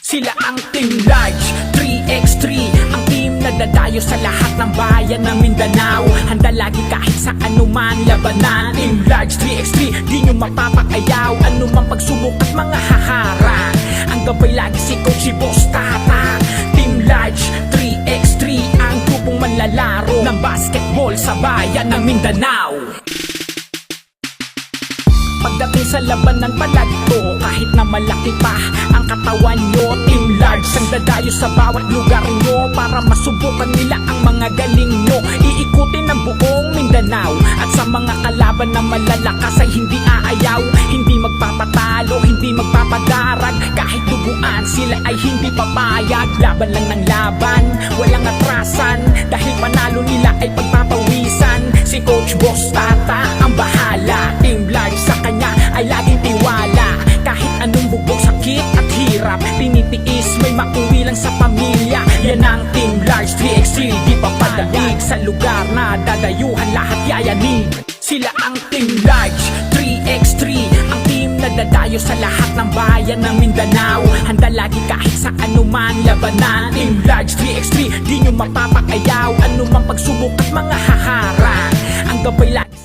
Sila ang Team Large 3x3, ang team na dadayo sa lahat ng bayan ng Mindanao. Handa lagi kahit sa anuman labanan. Team Large 3x3, di nyo mapapakayaw anumang pagsubok at mga haharang. Ang gabay lagi si Coach Boss Tata. Team Large 3x3, ang grupong manlalaro ng basketball sa bayan ng Mindanao. Pagdating sa labanan palagto, kahit na malaki pa ang katawan nyo, Team Large ang dadayo sa bawat lugar nyo para masubukan nila ang mga galing nyo. Iikutin ang buong Mindanao at sa mga kalaban na malalakas ay hindi aayaw, hindi magpapatalo, hindi magpapadarag. Kahit duguan sila ay hindi papayag. Laban lang ng laban, walang atrasan, dahil panalo nila ay pagpapawisan. Si Coach Boss Tata ang bahala, Team Large sa kanya ay laging tiwala. Kahit anong bugbog, sakit at hirap, tinitiis, may mauwi lang sa pamilya. Yan ang Team Large 3x3, di pa padalig sa lugar na dadayuhan lahat yayanin. Sila ang Team Large 3x3, ang team na dadayo sa lahat ng bayan ng Mindanao. Handa lagi kahit sa anuman labanan. Team Large 3x3, di nyo mapapakayaw anumang pagsubok at mga haharang. Ang gabay lagi